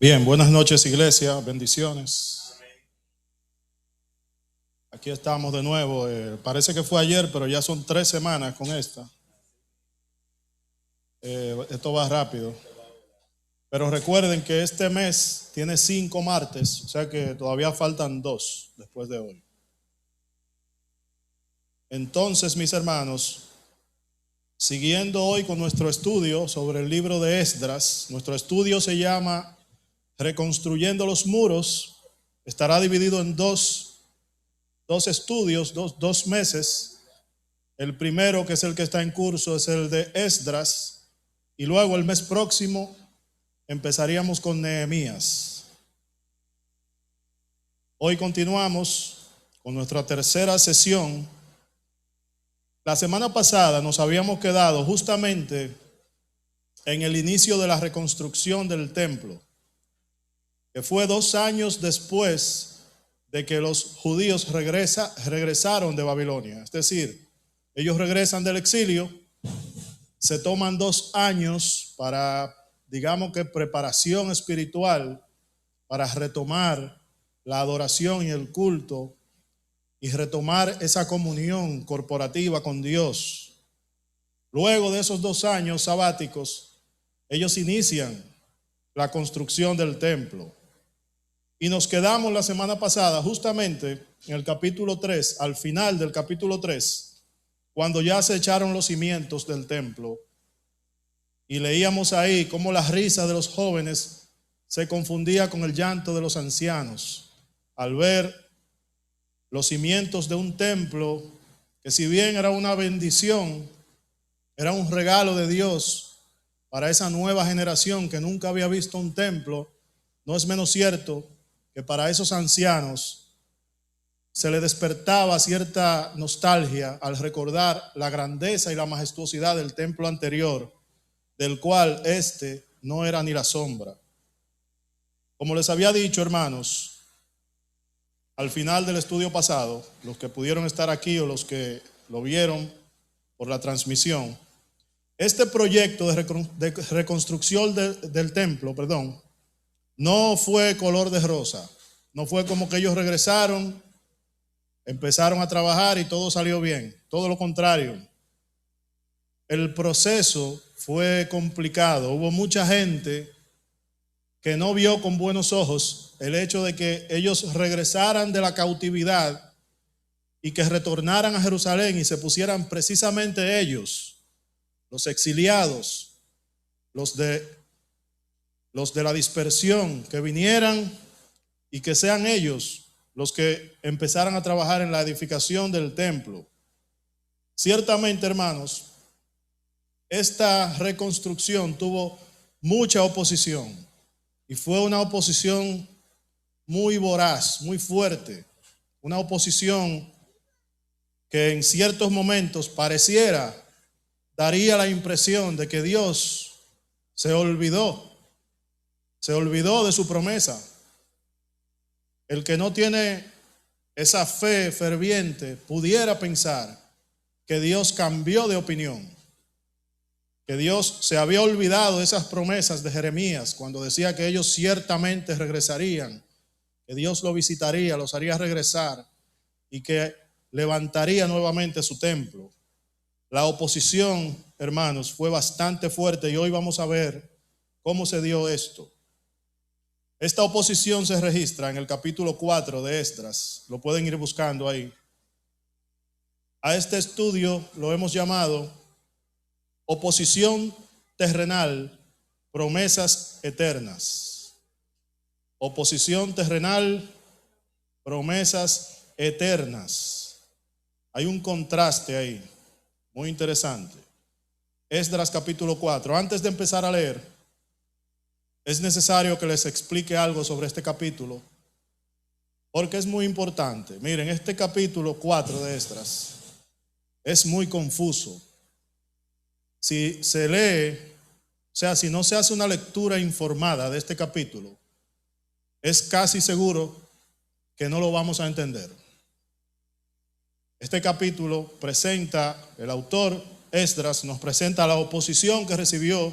Bien, buenas noches, iglesia, bendiciones. Aquí estamos de nuevo. Parece que fue ayer, pero ya son 3 semanas con esta. Esto va rápido. Pero recuerden que este mes tiene 5 martes, o sea que todavía faltan 2 después de hoy. Entonces, mis hermanos, siguiendo hoy con nuestro estudio sobre el libro de Esdras, nuestro estudio se llama Reconstruyendo los muros. Estará dividido en dos estudios, dos meses. El primero, que es el que está en curso, es el de Esdras, y luego el mes próximo empezaríamos con Nehemías. Hoy continuamos con nuestra tercera sesión. La semana pasada nos habíamos quedado justamente en el inicio de la reconstrucción del templo, que fue 2 años después de que los judíos regresaron de Babilonia. Es decir, ellos regresan del exilio, se toman 2 años para, digamos que preparación espiritual, para retomar la adoración y el culto y retomar esa comunión corporativa con Dios. Luego de esos 2 años sabáticos, ellos inician la construcción del templo. Y nos quedamos la semana pasada justamente en el capítulo 3, al final del capítulo 3, cuando ya se echaron los cimientos del templo. Y leíamos ahí cómo la risa de los jóvenes se confundía con el llanto de los ancianos al ver los cimientos de un templo que, si bien era una bendición, era un regalo de Dios para esa nueva generación que nunca había visto un templo. No es menos cierto que para esos ancianos se les despertaba cierta nostalgia al recordar la grandeza y la majestuosidad del templo anterior, del cual este no era ni la sombra. Como les había dicho, hermanos, al final del estudio pasado, los que pudieron estar aquí o los que lo vieron por la transmisión, este proyecto de reconstrucción del templo, no fue color de rosa. No fue como que ellos regresaron, empezaron a trabajar y todo salió bien. Todo lo contrario. El proceso fue complicado. Hubo mucha gente que no vio con buenos ojos el hecho de que ellos regresaran de la cautividad y que retornaran a Jerusalén y se pusieran precisamente ellos, los exiliados, los de la dispersión, que vinieran y que sean ellos los que empezaran a trabajar en la edificación del templo. Ciertamente, hermanos, esta reconstrucción tuvo mucha oposición y fue una oposición muy voraz, muy fuerte, una oposición que en ciertos momentos daría la impresión de que Dios se olvidó de su promesa. El que no tiene esa fe ferviente pudiera pensar que Dios cambió de opinión, que Dios se había olvidado de esas promesas de Jeremías cuando decía que ellos ciertamente regresarían, que Dios lo visitaría, los haría regresar y que levantaría nuevamente su templo. La oposición, hermanos, fue bastante fuerte y hoy vamos a ver cómo se dio esto. Esta oposición se registra en el capítulo 4 de Esdras. Lo pueden ir buscando ahí. A este estudio lo hemos llamado oposición terrenal, promesas eternas. Oposición terrenal, promesas eternas. Hay un contraste ahí, muy interesante. Esdras capítulo 4. Antes de empezar a leer, es necesario que les explique algo sobre este capítulo, porque es muy importante. Miren, este capítulo 4 de Esdras es muy confuso. Si se lee, o sea, si no se hace una lectura informada de este capítulo, es casi seguro que no lo vamos a entender. Este capítulo presenta, el autor Esdras nos presenta la oposición que recibió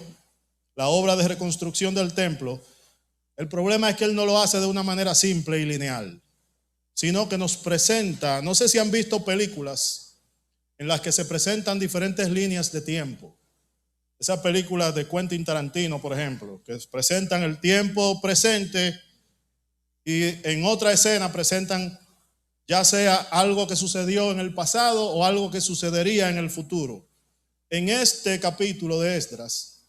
la obra de reconstrucción del templo El problema es que él no lo hace de una manera simple y lineal, sino que nos presenta, no sé si han visto películas en las que se presentan diferentes líneas de tiempo. Esas películas de Quentin Tarantino, por ejemplo, que presentan el tiempo presente y en otra escena presentan ya sea algo que sucedió en el pasado o algo que sucedería en el futuro. En este capítulo de Esdras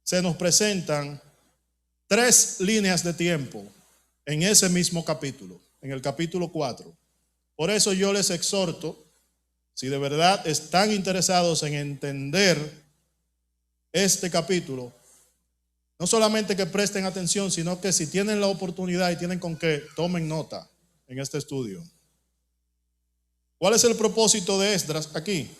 se nos presentan 3 líneas de tiempo en ese mismo capítulo, en el capítulo 4. Por eso yo les exhorto, si de verdad están interesados en entender este capítulo, no solamente que presten atención, sino que si tienen la oportunidad y tienen con qué, tomen nota en este estudio. ¿Cuál es el propósito de Esdras aquí?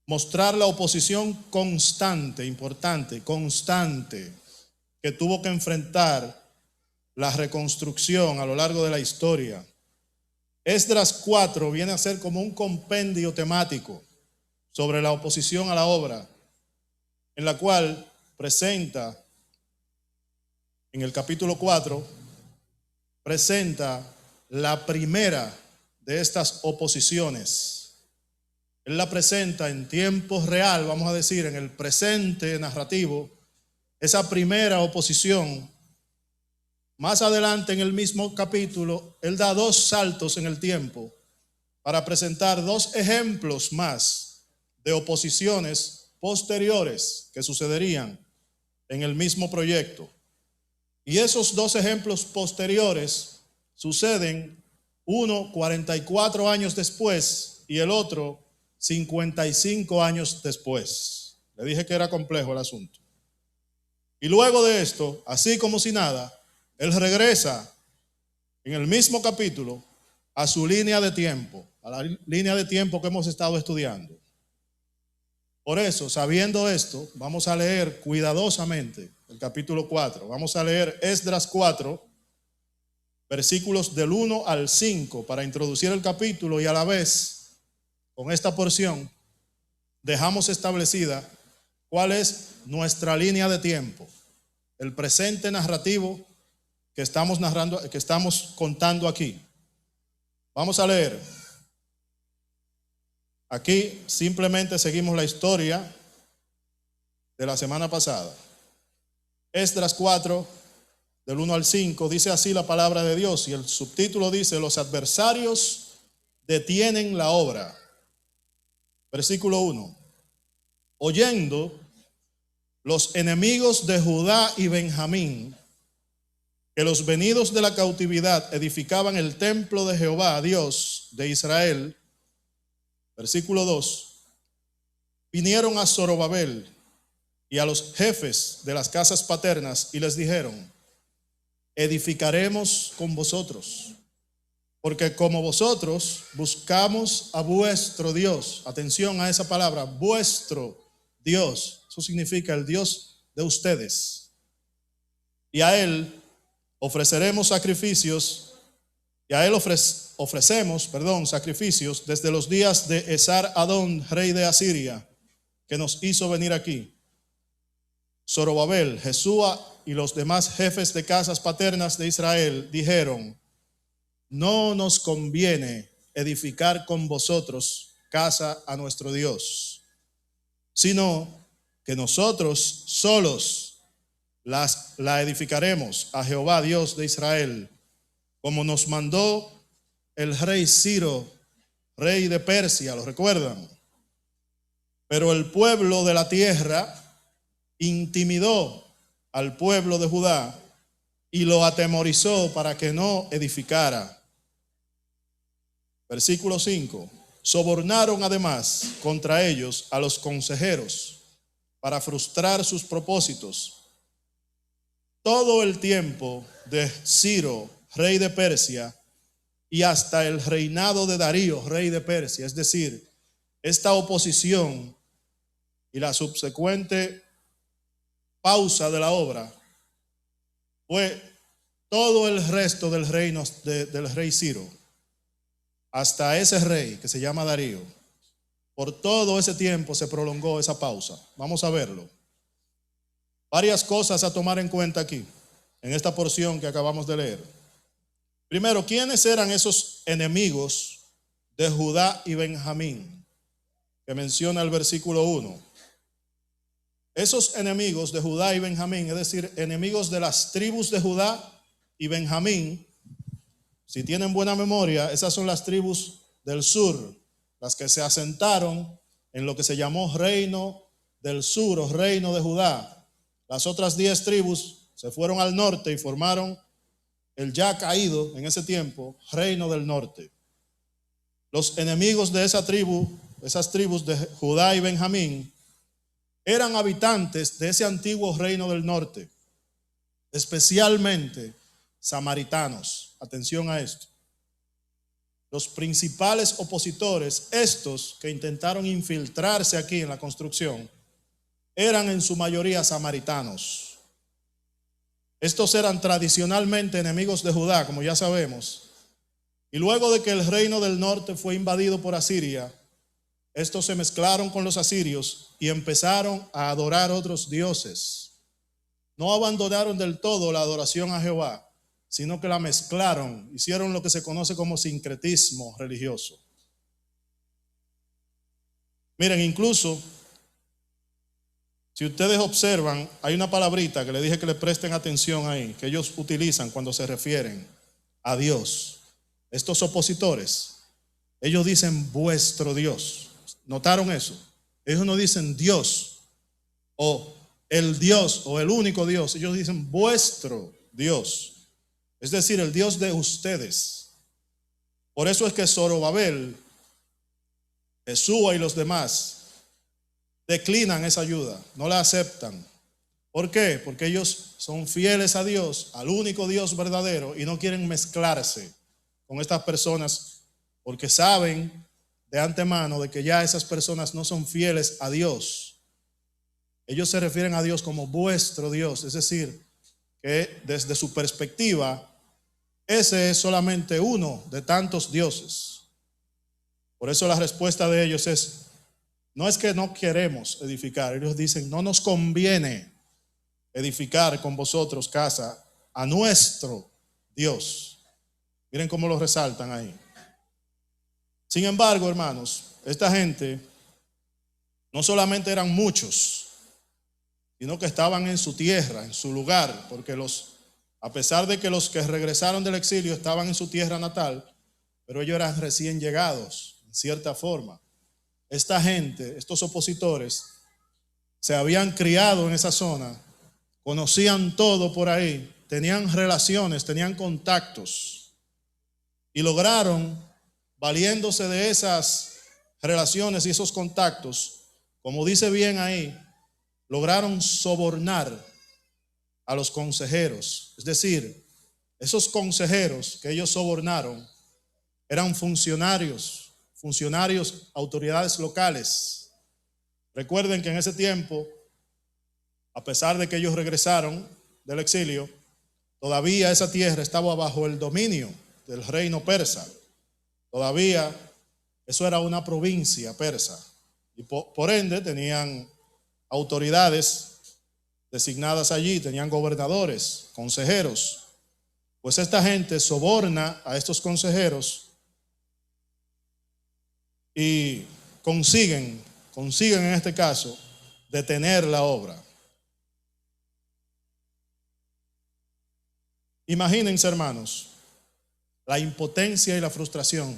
Mostrar la oposición constante, importante, constante, que tuvo que enfrentar la reconstrucción a lo largo de la historia. Esdras 4 viene a ser como un compendio temático sobre la oposición a la obra, en la cual presenta, en el capítulo 4, presenta la primera de estas oposiciones. Él la presenta en tiempo real, vamos a decir, en el presente narrativo, esa primera oposición. Más adelante en el mismo capítulo, él da 2 saltos en el tiempo para presentar 2 ejemplos más de oposiciones posteriores que sucederían en el mismo proyecto. Y esos 2 ejemplos posteriores suceden, uno 44 años después y el otro 55 años después. Le dije que era complejo el asunto. Y luego de esto, así como si nada, él regresa en el mismo capítulo a su línea de tiempo, a la línea de tiempo que hemos estado estudiando. Por eso, sabiendo esto, vamos a leer cuidadosamente el capítulo 4. Vamos a leer Esdras 4, versículos del 1 al 5 para introducir el capítulo, y a la vez, con esta porción, dejamos establecida cuál es nuestra línea de tiempo, el presente narrativo que estamos narrando, que estamos contando aquí. Vamos a leer. Aquí simplemente seguimos la historia de la semana pasada. Esdras 4, del 1 al 5, dice así la palabra de Dios, y el subtítulo dice: los adversarios detienen la obra. Versículo 1. Oyendo los enemigos de Judá y Benjamín que los venidos de la cautividad edificaban el templo de Jehová, Dios de Israel. Versículo 2. Vinieron a Zorobabel y a los jefes de las casas paternas y les dijeron: edificaremos con vosotros, porque como vosotros buscamos a vuestro Dios. Atención a esa palabra, vuestro Dios. Eso significa el Dios de ustedes. Y a Él ofreceremos sacrificios, y a Él ofrecemos sacrificios desde los días de Esar-Adón, rey de Asiria, que nos hizo venir aquí. Zorobabel, Jesúa y los demás jefes de casas paternas de Israel dijeron: no nos conviene edificar con vosotros casa a nuestro Dios, sino que nosotros solos la edificaremos a Jehová, Dios de Israel, como nos mandó el rey Ciro, rey de Persia. ¿Lo recuerdan? Pero el pueblo de la tierra intimidó al pueblo de Judá y lo atemorizó para que no edificara. Versículo 5. Sobornaron además contra ellos a los consejeros para frustrar sus propósitos. Todo el tiempo de Ciro, rey de Persia, y hasta el reinado de Darío, rey de Persia, es decir, esta oposición y la subsecuente pausa de la obra fue todo el resto del reino del rey Ciro, hasta ese rey que se llama Darío. Por todo ese tiempo se prolongó esa pausa. Vamos a verlo. Varias cosas a tomar en cuenta aquí. en esta porción que acabamos de leer. Primero, ¿quiénes eran esos enemigos de Judá y Benjamín que menciona el versículo 1? Esos enemigos de Judá y Benjamín, es decir, enemigos de las tribus de Judá y Benjamín, si tienen buena memoria, esas son las tribus del sur, las que se asentaron en lo que se llamó Reino del Sur o Reino de Judá. Las otras 10 tribus se fueron al norte y formaron el ya caído en ese tiempo Reino del Norte. Los enemigos de esas tribus de Judá y Benjamín, eran habitantes de ese antiguo Reino del Norte, especialmente samaritanos. Atención a esto. Los principales opositores, estos que intentaron infiltrarse aquí en la construcción, eran en su mayoría samaritanos. Estos eran tradicionalmente enemigos de Judá, como ya sabemos. Y luego de que el reino del norte fue invadido por Asiria, estos se mezclaron con los asirios y empezaron a adorar otros dioses. No abandonaron del todo la adoración a Jehová, sino que la mezclaron, hicieron lo que se conoce como sincretismo religioso. Miren, incluso, si ustedes observan, hay una palabrita que le dije que le presten atención ahí, que ellos utilizan cuando se refieren a Dios. Estos opositores, ellos dicen vuestro Dios. ¿Notaron eso? Ellos no dicen Dios o el Dios o el único Dios. Ellos dicen vuestro Dios. Es decir, el Dios de ustedes. Por eso es que Zorobabel, Jesúa y los demás declinan esa ayuda, no la aceptan. ¿Por qué? Porque ellos son fieles a Dios, al único Dios verdadero, y no quieren mezclarse con estas personas porque saben de antemano de que ya esas personas no son fieles a Dios. Ellos se refieren a Dios como vuestro Dios, es decir, que desde su perspectiva, ese es solamente uno de tantos dioses. Por eso la respuesta de ellos es, no es que no queremos edificar, ellos dicen, no nos conviene edificar con vosotros casa a nuestro Dios. Miren cómo lo resaltan ahí. Sin embargo, hermanos, esta gente no solamente eran muchos, sino que estaban en su tierra, en su lugar, porque a pesar de que los que regresaron del exilio estaban en su tierra natal, pero ellos eran recién llegados, en cierta forma. Esta gente, estos opositores, se habían criado en esa zona, conocían todo por ahí, tenían relaciones, tenían contactos, y lograron, valiéndose de esas relaciones y esos contactos, como dice bien ahí, lograron sobornar a los consejeros. Es decir, esos consejeros que ellos sobornaron eran funcionarios, autoridades locales. Recuerden que en ese tiempo, a pesar de que ellos regresaron del exilio, todavía esa tierra estaba bajo el dominio del reino persa. Todavía eso era una provincia persa y por ende tenían autoridades designadas allí, tenían gobernadores, consejeros. Pues esta gente soborna a estos consejeros y consiguen en este caso detener la obra. Imagínense, hermanos, la impotencia y la frustración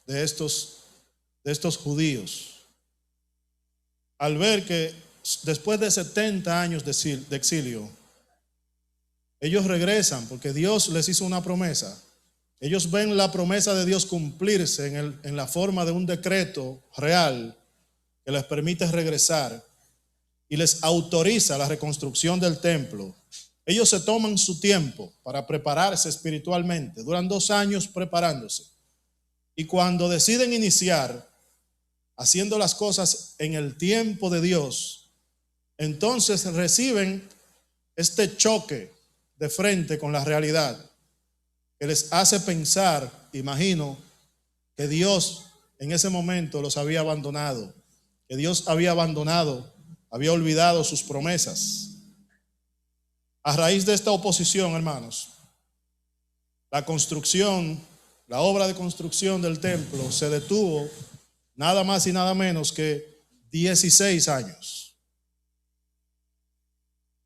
de estos judíos al ver que después de 70 años de exilio, ellos regresan porque Dios les hizo una promesa. Ellos ven la promesa de Dios cumplirse en la forma de un decreto real que les permite regresar y les autoriza la reconstrucción del templo. Ellos se toman su tiempo para prepararse espiritualmente, duran 2 años preparándose. Y cuando deciden iniciar haciendo las cosas en el tiempo de Dios, entonces reciben este choque de frente con la realidad que les hace pensar, imagino, que Dios en ese momento los había abandonado, que Dios había olvidado sus promesas. A raíz de esta oposición, hermanos, la obra de construcción del templo se detuvo nada más y nada menos que 16 años.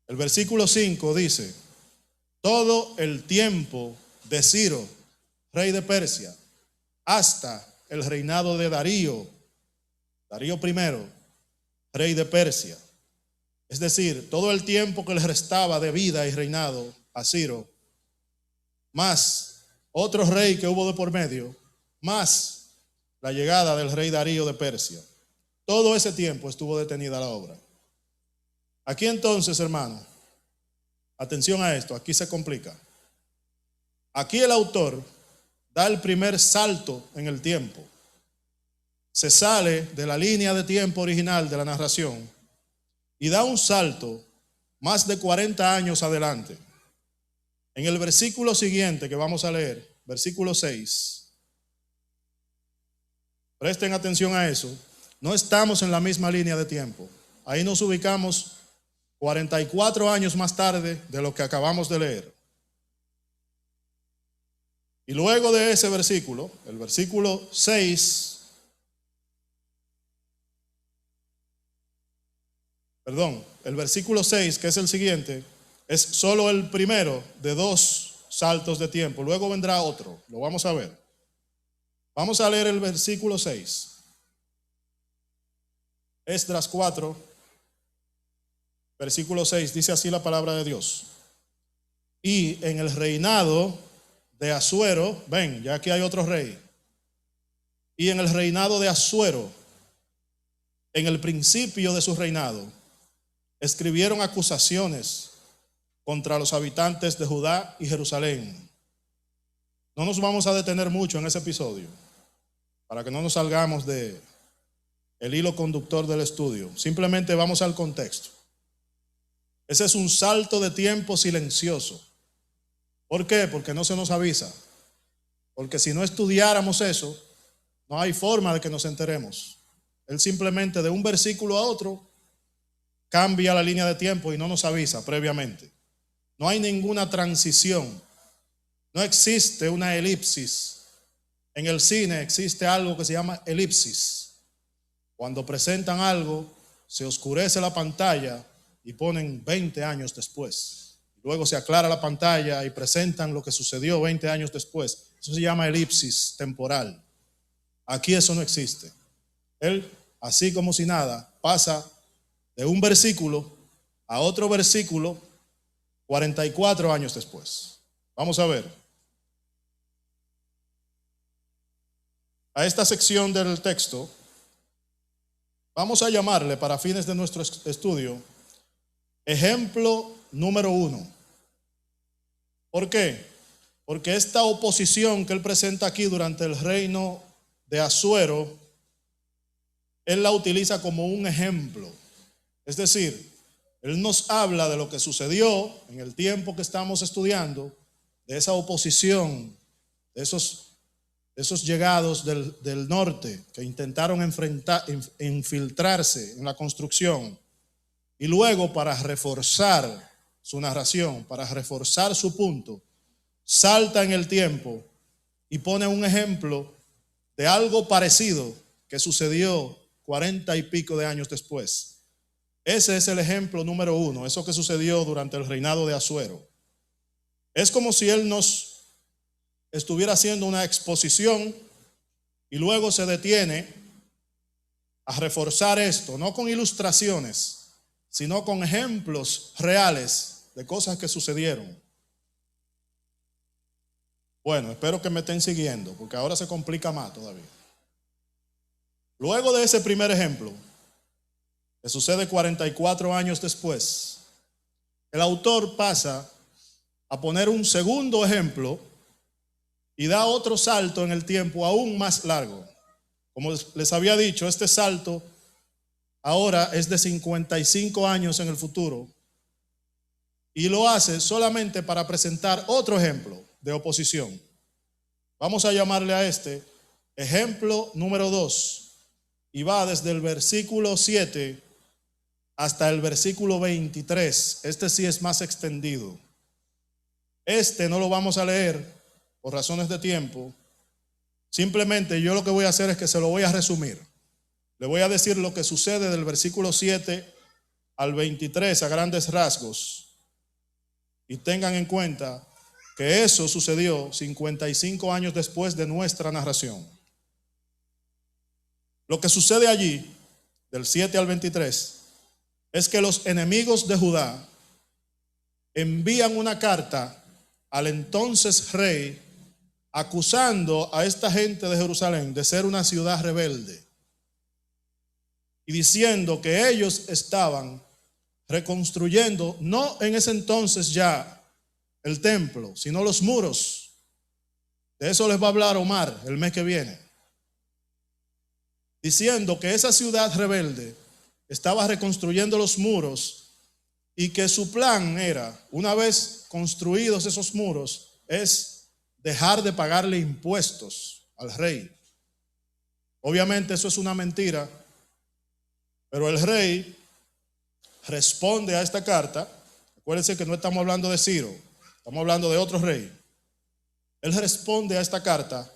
El versículo 5 dice: todo el tiempo de Ciro, rey de Persia, hasta el reinado de Darío I, rey de Persia. Es decir, todo el tiempo que le restaba de vida y reinado a Ciro, más otro rey que hubo de por medio, más la llegada del rey Darío de Persia. Todo ese tiempo estuvo detenida la obra. Aquí entonces, hermano, atención a esto, aquí se complica. Aquí el autor da el primer salto en el tiempo. Se sale de la línea de tiempo original de la narración y da un salto más de 40 años adelante. En el versículo siguiente que vamos a leer, versículo 6, presten atención a eso, no estamos en la misma línea de tiempo. Ahí nos ubicamos 44 años más tarde de lo que acabamos de leer. Y luego de ese versículo, el versículo 6, el versículo 6, que es el siguiente, es solo el primero de dos saltos de tiempo. Luego vendrá otro, lo vamos a ver. Vamos a leer el versículo 6. Esdras 4, versículo 6, dice así la palabra de Dios. Y en el reinado de Asuero, ven, ya aquí hay otro rey. Y en el reinado de Asuero, en el principio de su reinado, escribieron acusaciones contra los habitantes de Judá y Jerusalén. No nos vamos a detener mucho en ese episodio, para que no nos salgamos de el hilo conductor del estudio. Simplemente vamos al contexto. Ese es un salto de tiempo silencioso. ¿Por qué? Porque no se nos avisa. Porque si no estudiáramos eso, no hay forma de que nos enteremos. Él simplemente de un versículo a otro cambia la línea de tiempo y no nos avisa previamente. No hay ninguna transición. No existe una elipsis. En el cine existe algo que se llama elipsis. Cuando presentan algo, se oscurece la pantalla y ponen 20 años después. Luego se aclara la pantalla y presentan lo que sucedió 20 años después. Eso se llama elipsis temporal. Aquí eso no existe. Él, así como si nada, pasa de un versículo a otro versículo 44 años después. Vamos a ver. A esta sección del texto vamos a llamarle, para fines de nuestro estudio, ejemplo número 1. ¿Por qué? Porque esta oposición que él presenta aquí durante el reino de Asuero, él la utiliza como un ejemplo. Es decir, él nos habla de lo que sucedió en el tiempo que estamos estudiando, de esa oposición, de esos llegados del norte que intentaron infiltrarse en la construcción. Y luego, para reforzar su narración, para reforzar su punto, salta en el tiempo y pone un ejemplo de algo parecido que sucedió 40 y pico de años después. Ese es el ejemplo número 1, eso que sucedió durante el reinado de Asuero. Es como si él nos estuviera haciendo una exposición y luego se detiene a reforzar esto, no con ilustraciones, sino con ejemplos reales de cosas que sucedieron. Bueno, espero que me estén siguiendo, porque ahora se complica más todavía. Luego de ese primer ejemplo, que sucede 44 años después, el autor pasa a poner un segundo ejemplo y da otro salto en el tiempo aún más largo. Como les había dicho, este salto ahora es de 55 años en el futuro y lo hace solamente para presentar otro ejemplo de oposición. Vamos a llamarle a este ejemplo número 2 y va desde el versículo 7 hasta el versículo 23. Este sí es más extendido. Este no lo vamos a leer por razones de tiempo. Simplemente yo lo que voy a hacer es que se lo voy a resumir. Le voy a decir lo que sucede del versículo 7 al 23 a grandes rasgos. Y tengan en cuenta que eso sucedió 55 años después de nuestra narración. Lo que sucede allí, del 7 al 23, es que los enemigos de Judá envían una carta al entonces rey acusando a esta gente de Jerusalén de ser una ciudad rebelde y diciendo que ellos estaban reconstruyendo, no en ese entonces ya el templo, sino los muros. De eso les va a hablar Omar el mes que viene, diciendo que esa ciudad rebelde estaba reconstruyendo los muros y que su plan era, una vez construidos esos muros, es dejar de pagarle impuestos al rey. Obviamente eso es una mentira, pero el rey responde a esta carta. Acuérdense que no estamos hablando de Ciro, estamos hablando de otro rey. Él responde a esta carta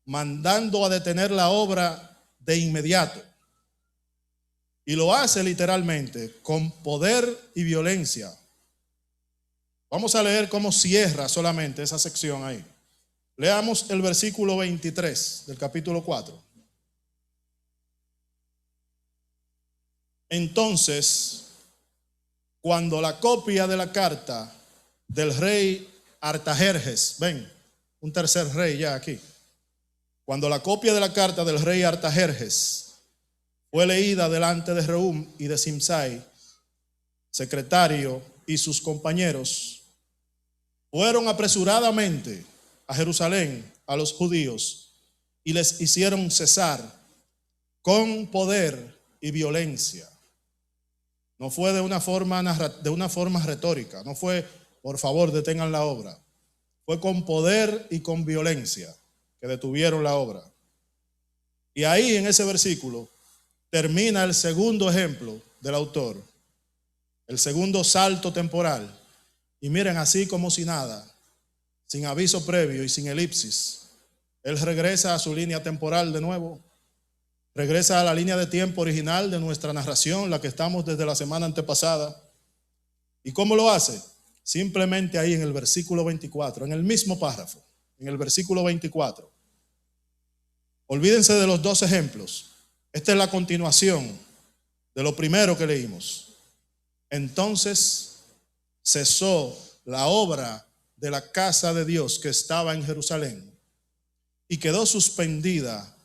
mandando a detener la obra de inmediato. Y lo hace literalmente con poder y violencia. Vamos a leer cómo cierra solamente esa sección ahí. Leamos el versículo 23 del capítulo 4. Entonces, cuando la copia de la carta del rey Artajerjes, ven, un tercer rey ya aquí. Cuando la copia de la carta del rey Artajerjes fue leída delante de Rehum y de Simsai, secretario, y sus compañeros, fueron apresuradamente a Jerusalén a los judíos y les hicieron cesar con poder y violencia. No fue de una forma retórica, no fue, por favor, detengan la obra. Fue con poder y con violencia que detuvieron la obra. Y ahí en ese versículo termina el segundo ejemplo del autor, el segundo salto temporal. Y miren, así como si nada, sin aviso previo y sin elipsis, él regresa a su línea temporal de nuevo, regresa a la línea de tiempo original de nuestra narración, la que estamos desde la semana antepasada. ¿Y cómo lo hace? Simplemente ahí en el versículo 24, en el mismo párrafo, en el versículo 24. Olvídense de los dos ejemplos. Esta es la continuación de lo primero que leímos. Entonces cesó la obra de la casa de Dios que estaba en Jerusalén y quedó suspendida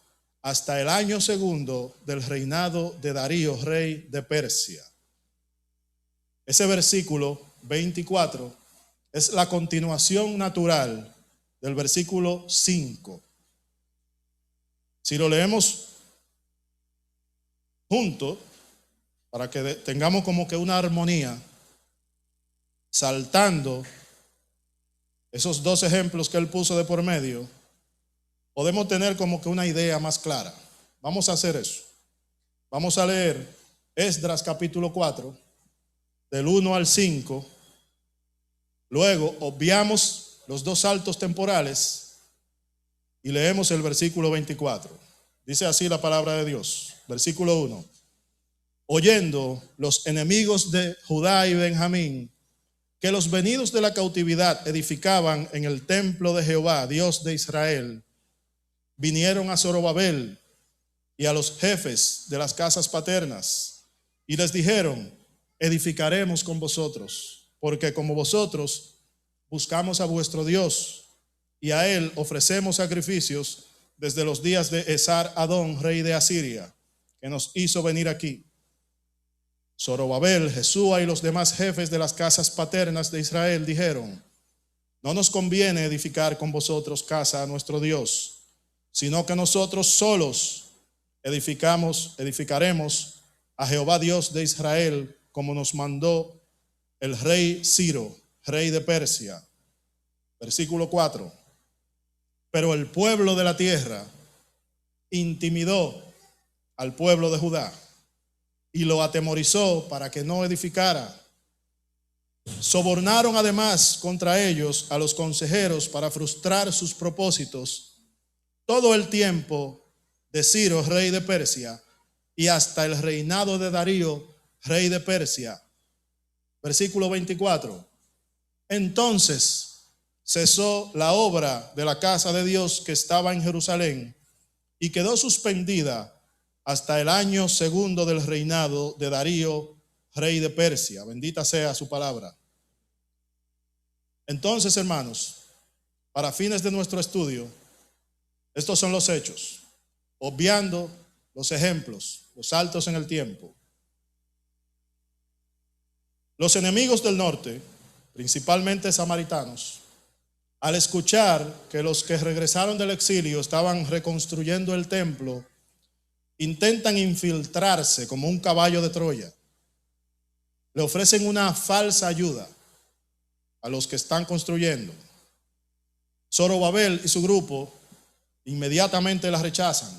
hasta el año segundo del reinado de Darío, rey de Persia. Ese versículo 24 es la continuación natural del versículo 5. Si lo leemos junto, para que tengamos como que una armonía, saltando esos dos ejemplos que él puso de por medio, podemos tener como que una idea más clara. Vamos a hacer eso. Vamos a leer Esdras capítulo 4, del 1 al 5. Luego obviamos los dos saltos temporales y leemos el versículo 24. Dice así la palabra de Dios. Versículo 1. Oyendo los enemigos de Judá y Benjamín que los venidos de la cautividad edificaban en el templo de Jehová, Dios de Israel, vinieron a Zorobabel y a los jefes de las casas paternas y les dijeron: edificaremos con vosotros, porque como vosotros buscamos a vuestro Dios y a él ofrecemos sacrificios desde los días de Esar Adón, rey de Asiria, que nos hizo venir aquí. Zorobabel, Jesúa y los demás jefes de las casas paternas de Israel dijeron: no nos conviene edificar con vosotros casa a nuestro Dios, sino que nosotros solos edificaremos a Jehová Dios de Israel, como nos mandó el rey Ciro, rey de Persia. Versículo 4. Pero el pueblo de la tierra intimidó al pueblo de Judá y lo atemorizó para que no edificara. Sobornaron además contra ellos a los consejeros para frustrar sus propósitos todo el tiempo de Ciro, rey de Persia, y hasta el reinado de Darío, rey de Persia. Versículo 24. Entonces cesó la obra de la casa de Dios que estaba en Jerusalén y quedó suspendida hasta el año segundo del reinado de Darío, rey de Persia. Bendita sea su palabra. Entonces, hermanos, para fines de nuestro estudio, estos son los hechos, obviando los ejemplos, los saltos en el tiempo. Los enemigos del norte, principalmente samaritanos, al escuchar que los que regresaron del exilio estaban reconstruyendo el templo, intentan infiltrarse como un caballo de Troya. Le ofrecen una falsa ayuda a los que están construyendo. Zorobabel y su grupo inmediatamente la rechazan.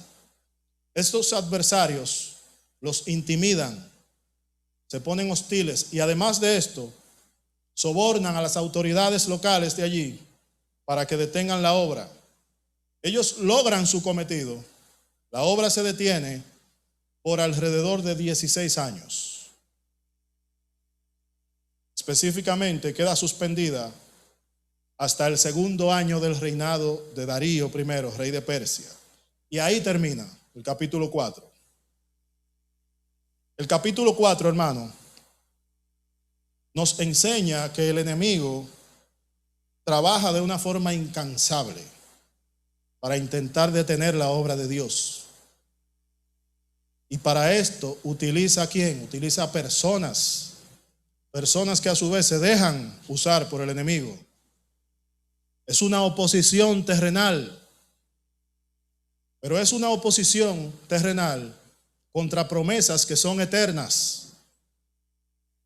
Estos adversarios los intimidan, se ponen hostiles y además de esto, sobornan a las autoridades locales de allí para que detengan la obra. Ellos logran su cometido. La obra se detiene por alrededor de 16 años. Específicamente queda suspendida hasta el segundo año del reinado de Darío I, rey de Persia. Y ahí termina el capítulo 4. El capítulo 4, hermano, nos enseña que el enemigo trabaja de una forma incansable para intentar detener la obra de Dios. Y para esto utiliza ¿a quién? Utiliza personas que a su vez se dejan usar por el enemigo. Es una oposición terrenal, pero es una oposición terrenal contra promesas que son eternas.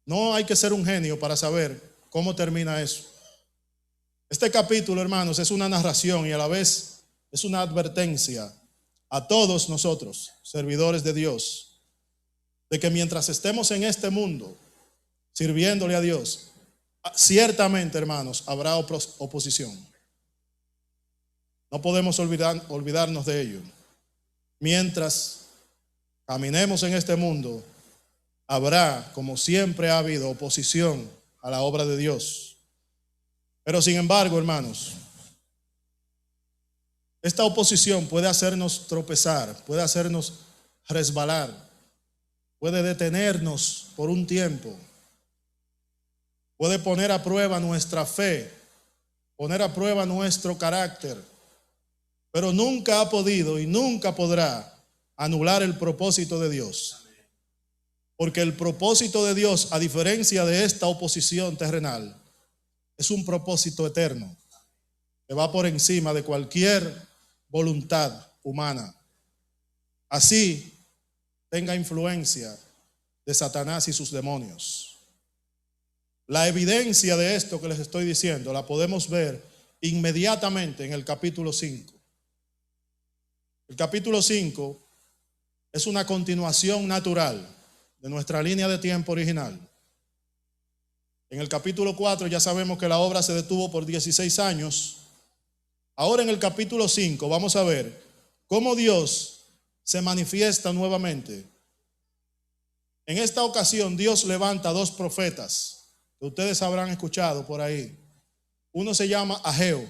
No hay que ser un genio para saber cómo termina eso. Este capítulo, hermanos, es una narración y a la vez es una advertencia a todos nosotros, servidores de Dios, de que mientras estemos en este mundo sirviéndole a Dios, ciertamente, hermanos, habrá oposición. No podemos olvidarnos de ello. Mientras caminemos en este mundo, habrá, como siempre ha habido, oposición a la obra de Dios. Pero sin embargo, hermanos, esta oposición puede hacernos tropezar, puede hacernos resbalar, puede detenernos por un tiempo, puede poner a prueba nuestra fe, poner a prueba nuestro carácter, pero nunca ha podido y nunca podrá anular el propósito de Dios. Porque el propósito de Dios, a diferencia de esta oposición terrenal, es un propósito eterno que va por encima de cualquier voluntad humana. Así tenga influencia de Satanás y sus demonios. La evidencia de esto que les estoy diciendo la podemos ver inmediatamente en el capítulo 5. El capítulo 5 es una continuación natural de nuestra línea de tiempo original. En el capítulo 4 ya sabemos que la obra se detuvo por 16 años. Ahora en el capítulo 5 vamos a ver cómo Dios se manifiesta nuevamente. En esta ocasión Dios levanta dos profetas que ustedes habrán escuchado por ahí. Uno se llama Ageo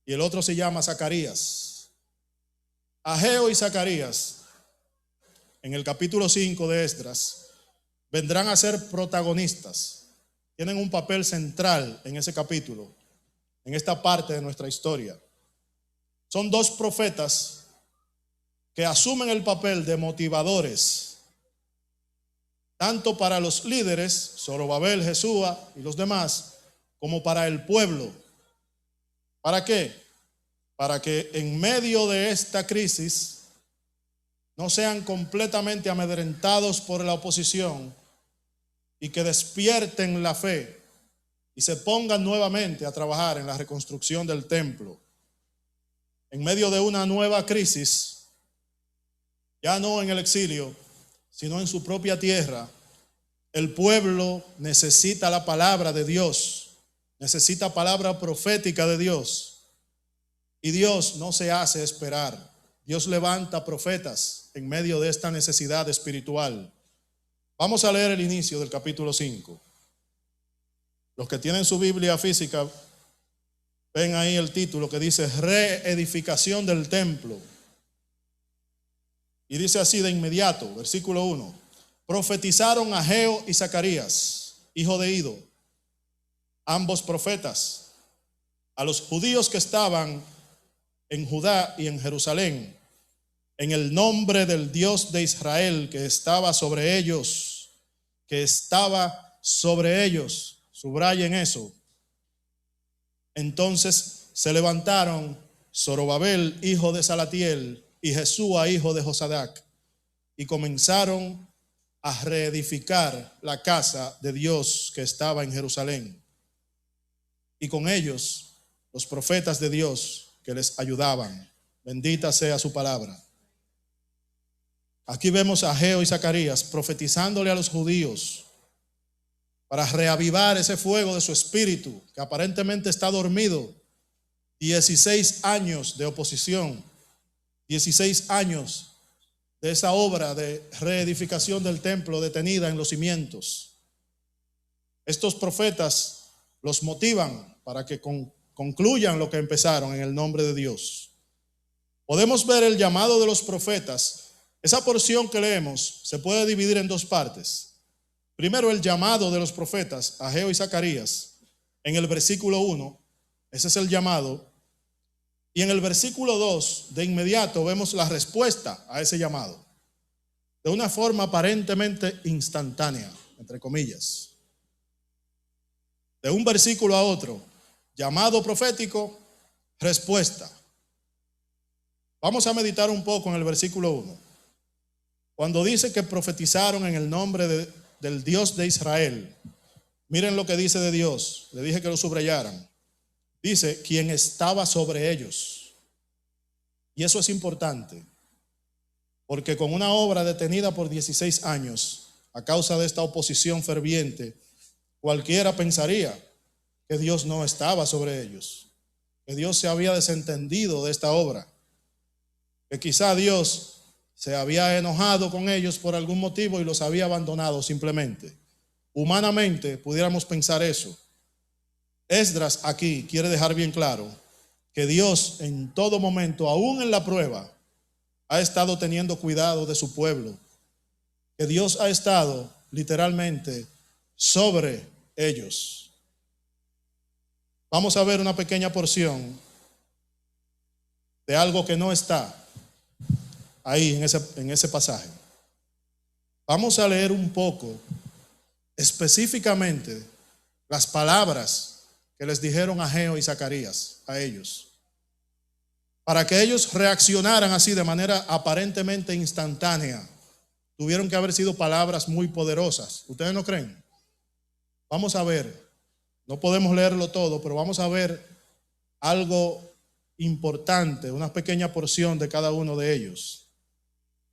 y el otro se llama Zacarías. Ageo y Zacarías, en el capítulo 5 de Esdras, vendrán a ser protagonistas. Tienen un papel central en ese capítulo, en esta parte de nuestra historia. Son dos profetas que asumen el papel de motivadores, tanto para los líderes, Zorobabel, Jesúa y los demás, como para el pueblo. ¿Para qué? Para que en medio de esta crisis no sean completamente amedrentados por la oposición y que despierten la fe y se pongan nuevamente a trabajar en la reconstrucción del templo. En medio de una nueva crisis, ya no en el exilio, sino en su propia tierra. El pueblo necesita la palabra de Dios, necesita palabra profética de Dios. Y Dios no se hace esperar. Dios levanta profetas en medio de esta necesidad espiritual. Vamos a leer el inicio del capítulo 5. Los que tienen su Biblia física, ven ahí el título que dice reedificación del templo. Y dice así de inmediato, versículo 1. Profetizaron Ageo y Zacarías, hijo de Ido, ambos profetas, a los judíos que estaban en Judá y en Jerusalén, en el nombre del Dios de Israel que estaba sobre ellos, subrayen eso. Entonces se levantaron Zorobabel, hijo de Salatiel, y Jesúa, hijo de Josadac, y comenzaron a reedificar la casa de Dios que estaba en Jerusalén. Y con ellos los profetas de Dios que les ayudaban. Bendita sea su palabra. Aquí vemos a Ageo y Zacarías profetizándole a los judíos para reavivar ese fuego de su espíritu que aparentemente está dormido. 16 años de oposición, 16 años de esa obra de reedificación del templo detenida en los cimientos. Estos profetas los motivan para que concluyan lo que empezaron en el nombre de Dios. Podemos ver el llamado de los profetas. Esa porción que leemos se puede dividir en dos partes. Primero, el llamado de los profetas, Ageo y Zacarías, en el versículo 1, ese es el llamado. Y en el versículo 2, de inmediato vemos la respuesta a ese llamado, de una forma aparentemente instantánea, entre comillas. De un versículo a otro, llamado profético, respuesta. Vamos a meditar un poco en el versículo 1. Cuando dice que profetizaron en el nombre del Dios de Israel, miren lo que dice de Dios. Le dije que lo subrayaran. Dice, quien estaba sobre ellos. Y eso es importante, porque con una obra detenida por 16 años, a causa de esta oposición ferviente, cualquiera pensaría que Dios no estaba sobre ellos, que Dios se había desentendido de esta obra, que quizá Dios se había enojado con ellos por algún motivo y los había abandonado simplemente. Humanamente pudiéramos pensar eso. Esdras aquí quiere dejar bien claro que Dios en todo momento, aún en la prueba, ha estado teniendo cuidado de su pueblo, que Dios ha estado literalmente sobre ellos. Vamos a ver una pequeña porción de algo que no está ahí en ese pasaje. Vamos a leer un poco específicamente las palabras que les dijeron a Ageo y Zacarías a ellos, para que ellos reaccionaran así de manera aparentemente instantánea. Tuvieron que haber sido palabras muy poderosas. ¿Ustedes no creen? Vamos a ver, no podemos leerlo todo, pero vamos a ver algo importante, una pequeña porción de cada uno de ellos.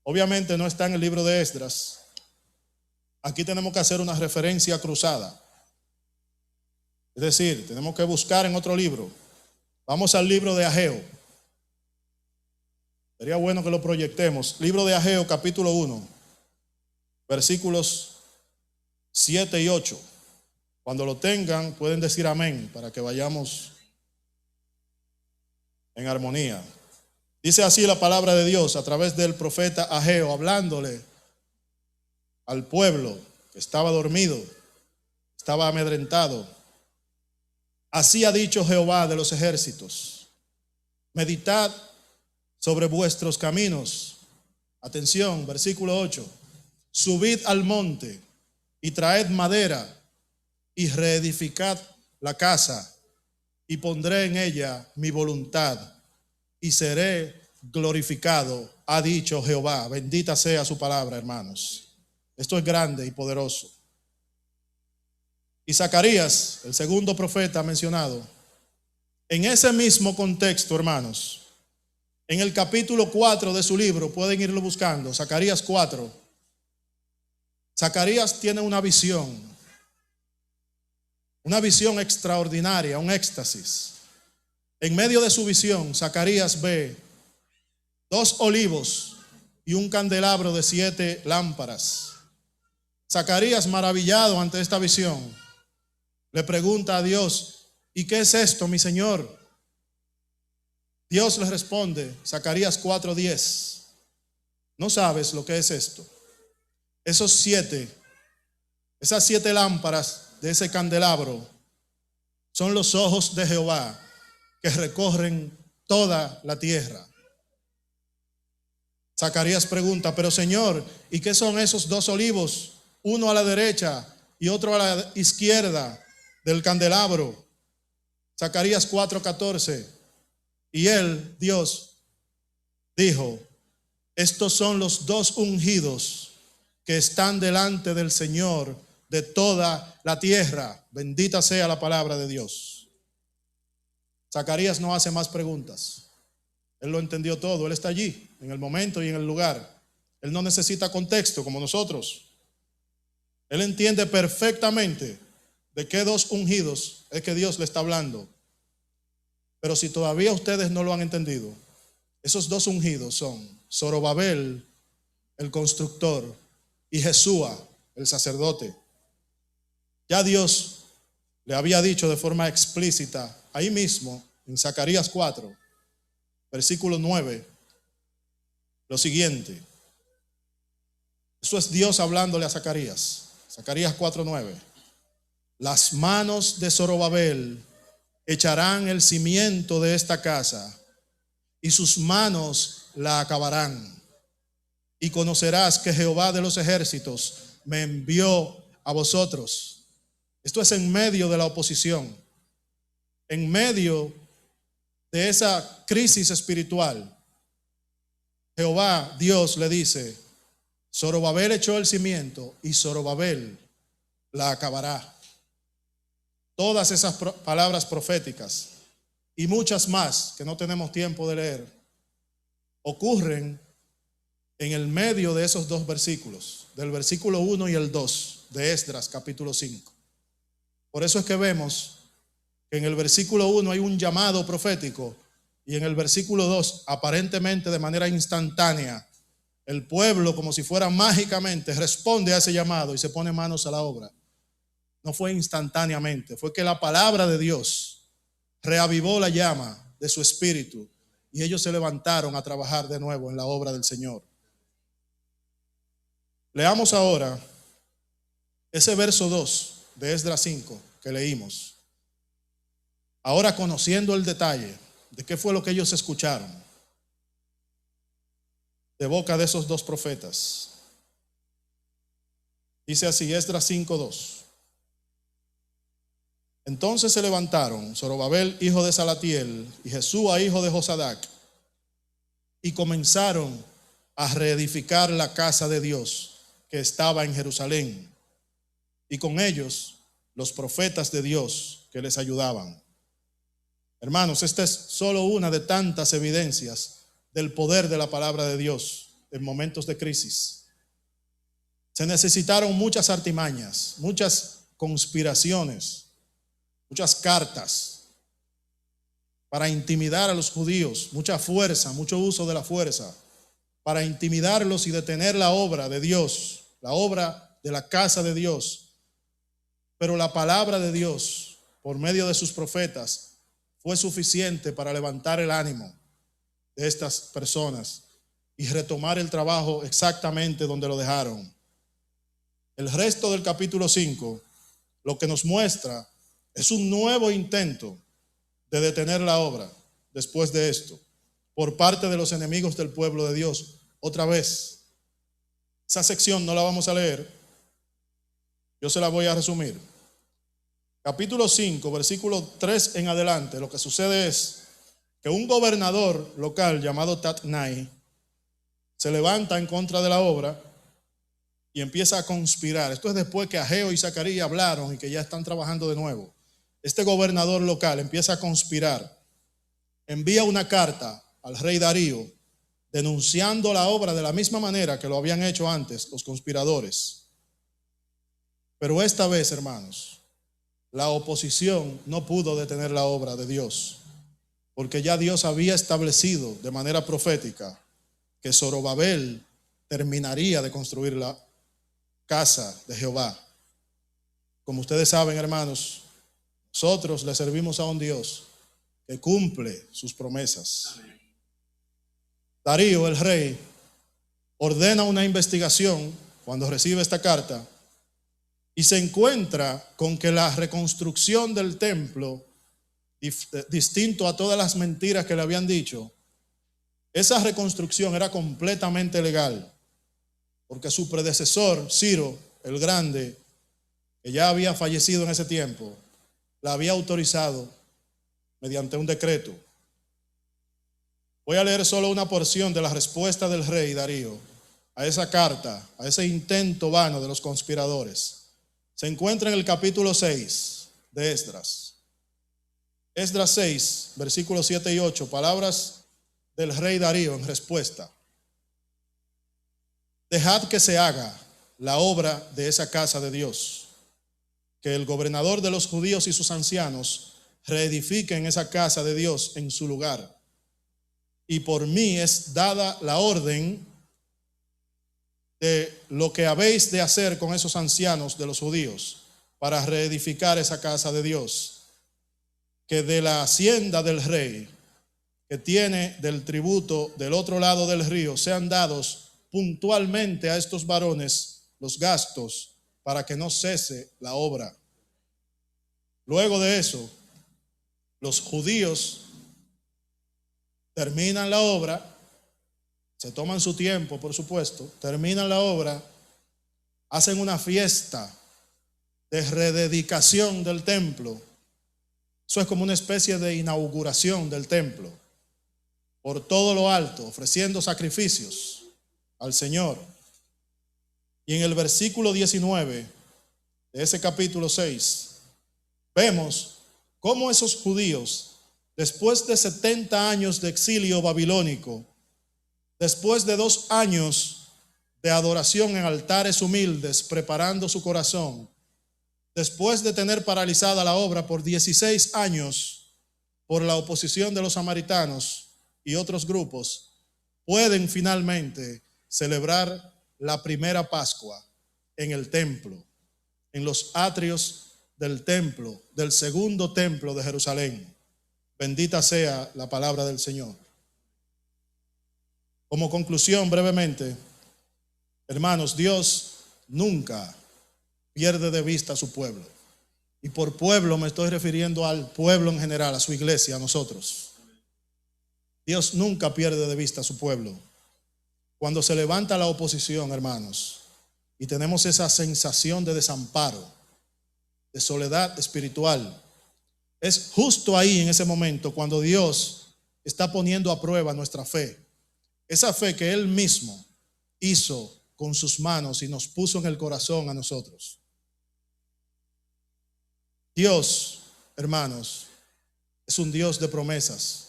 Obviamente no está en el libro de Esdras. Aquí tenemos que hacer una referencia cruzada. Es decir, tenemos que buscar en otro libro. Vamos al libro de Ageo. Sería bueno que lo proyectemos. Libro de Ageo, capítulo 1, versículos 7 y 8. Cuando lo tengan, pueden decir amén para que vayamos en armonía. Dice así la palabra de Dios a través del profeta Ageo, hablándole al pueblo que estaba dormido, estaba amedrentado. Así ha dicho Jehová de los ejércitos: meditad sobre vuestros caminos. Atención, versículo 8. Subid al monte y traed madera y reedificad la casa, y pondré en ella mi voluntad y seré glorificado, ha dicho Jehová. Bendita sea su palabra, hermanos. Esto es grande y poderoso. Y Zacarías, el segundo profeta mencionado, en ese mismo contexto, hermanos, en el capítulo 4 de su libro, pueden irlo buscando, Zacarías 4, Zacarías tiene una visión extraordinaria, un éxtasis. En medio de su visión, Zacarías ve 2 olivos y un candelabro de 7 lámparas. Zacarías, maravillado ante esta visión, le pregunta a Dios: ¿y qué es esto, mi Señor? Dios le responde, Zacarías 4:10, ¿no sabes lo que es esto? Esas 7 lámparas de ese candelabro son los ojos de Jehová que recorren toda la tierra. Zacarías pregunta, pero Señor, ¿y qué son esos 2 olivos? Uno a la derecha y otro a la izquierda del candelabro. Zacarías 4:14. Y él, Dios, dijo, estos son los 2 ungidos que están delante del Señor de toda la tierra. Bendita sea la palabra de Dios. Zacarías no hace más preguntas. Él lo entendió todo. Él está allí, en el momento y en el lugar. Él no necesita contexto como nosotros. Él entiende perfectamente de qué 2 ungidos es que Dios le está hablando. Pero si todavía ustedes no lo han entendido, esos 2 ungidos son Zorobabel, el constructor, y Jesúa, el sacerdote. Ya Dios le había dicho de forma explícita, ahí mismo, en Zacarías 4, versículo 9, lo siguiente. Eso es Dios hablándole a Zacarías. Zacarías 4:9. Las manos de Zorobabel echarán el cimiento de esta casa y sus manos la acabarán. Y conocerás que Jehová de los ejércitos me envió a vosotros. Esto es en medio de la oposición, en medio de esa crisis espiritual. Jehová, Dios, le dice, Zorobabel echó el cimiento y Zorobabel la acabará. Todas esas palabras proféticas y muchas más que no tenemos tiempo de leer ocurren en el medio de esos 2 versículos, del versículo 1 y el 2 de Esdras capítulo 5. Por eso es que vemos que en el versículo 1 hay un llamado profético y en el versículo 2, aparentemente de manera instantánea, el pueblo, como si fuera mágicamente, responde a ese llamado y se pone manos a la obra. No fue instantáneamente, fue que la palabra de Dios reavivó la llama de su espíritu y ellos se levantaron a trabajar de nuevo en la obra del Señor. Leamos ahora ese verso 2 de Esdras 5 que leímos. Ahora, conociendo el detalle de qué fue lo que ellos escucharon de boca de esos 2 profetas. Dice así, Esdras 5:2. Entonces se levantaron Zorobabel, hijo de Salatiel, y Jesúa, hijo de Josadac, y comenzaron a reedificar la casa de Dios que estaba en Jerusalén, y con ellos los profetas de Dios que les ayudaban. Hermanos, esta es solo una de tantas evidencias del poder de la palabra de Dios en momentos de crisis. Se necesitaron muchas artimañas, muchas conspiraciones, muchas cartas para intimidar a los judíos, mucha fuerza, mucho uso de la fuerza para intimidarlos y detener la obra de Dios, la obra de la casa de Dios. Pero la palabra de Dios, por medio de sus profetas, fue suficiente para levantar el ánimo de estas personas y retomar el trabajo exactamente donde lo dejaron. El resto del capítulo 5 lo que nos muestra es un nuevo intento de detener la obra después de esto por parte de los enemigos del pueblo de Dios. Otra vez, esa sección no la vamos a leer, yo se la voy a resumir. Capítulo 5, versículo 3 en adelante, lo que sucede es que un gobernador local llamado Tatnai se levanta en contra de la obra y empieza a conspirar. Esto es después que Ageo y Zacarías hablaron y que ya están trabajando de nuevo. Este gobernador local empieza a conspirar, envía una carta al rey Darío denunciando la obra de la misma manera que lo habían hecho antes los conspiradores. Pero esta vez, hermanos, la oposición no pudo detener la obra de Dios, porque ya Dios había establecido de manera profética que Zorobabel terminaría de construir la casa de Jehová. Como ustedes saben, hermanos, nosotros le servimos a un Dios que cumple sus promesas. Darío, el rey, ordena una investigación cuando recibe esta carta y se encuentra con que la reconstrucción del templo, distinto a todas las mentiras que le habían dicho, esa reconstrucción era completamente legal, porque su predecesor, Ciro el Grande, que ya había fallecido en ese tiempo, la había autorizado mediante un decreto. Voy a leer solo una porción de la respuesta del rey Darío a esa carta, a ese intento vano de los conspiradores. Se encuentra en el capítulo 6 de Esdras. Esdras 6, versículos 7 y 8, palabras del rey Darío en respuesta. Dejad que se haga la obra de esa casa de Dios, que el gobernador de los judíos y sus ancianos reedifiquen esa casa de Dios en su lugar. Y por mí es dada la orden de lo que habéis de hacer con esos ancianos de los judíos para reedificar esa casa de Dios, que de la hacienda del rey que tiene del tributo del otro lado del río sean dados puntualmente a estos varones los gastos para que no cese la obra. Luego de eso, los judíos terminan la obra, se toman su tiempo, por supuesto, terminan la obra, hacen una fiesta de rededicación del templo. Eso es como una especie de inauguración del templo, por todo lo alto, ofreciendo sacrificios al Señor. Y en el versículo 19 de ese capítulo 6, vemos cómo esos judíos, después de 70 años de exilio babilónico, después de 2 años de adoración en altares humildes, preparando su corazón, después de tener paralizada la obra por 16 años por la oposición de los samaritanos y otros grupos, pueden finalmente celebrar la primera Pascua en el templo, en los atrios del templo, del segundo templo de Jerusalén. Bendita sea la palabra del Señor. Como conclusión, brevemente, hermanos, Dios nunca pierde de vista a su pueblo. Y por pueblo me estoy refiriendo al pueblo en general, a su iglesia, a nosotros. Dios nunca pierde de vista a su pueblo. Cuando se levanta la oposición, hermanos, y tenemos esa sensación de desamparo, de soledad espiritual, es justo ahí en ese momento cuando Dios está poniendo a prueba nuestra fe. Esa fe que Él mismo hizo con sus manos y nos puso en el corazón a nosotros. Dios, hermanos, es un Dios de promesas.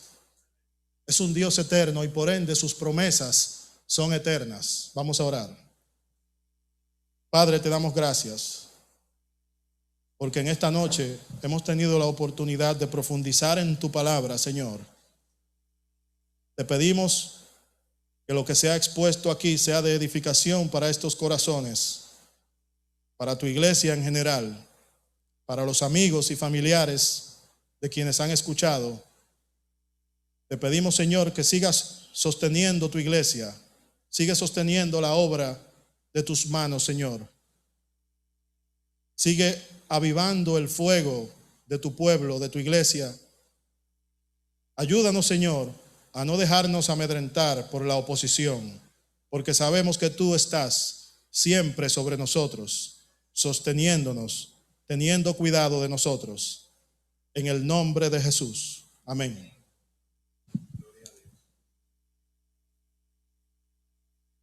Es un Dios eterno y por ende sus promesas son eternas. Vamos a orar. Padre, te damos gracias porque en esta noche hemos tenido la oportunidad de profundizar en tu palabra, Señor. Te pedimos que lo que sea expuesto aquí sea de edificación para estos corazones, para tu iglesia en general, para los amigos y familiares de quienes han escuchado. Te pedimos, Señor, que sigas sosteniendo tu iglesia, sigue sosteniendo la obra de tus manos, Señor. Sigue avivando el fuego de tu pueblo, de tu iglesia. Ayúdanos, Señor, a no dejarnos amedrentar por la oposición, porque sabemos que tú estás siempre sobre nosotros, sosteniéndonos, teniendo cuidado de nosotros. En el nombre de Jesús. Amén.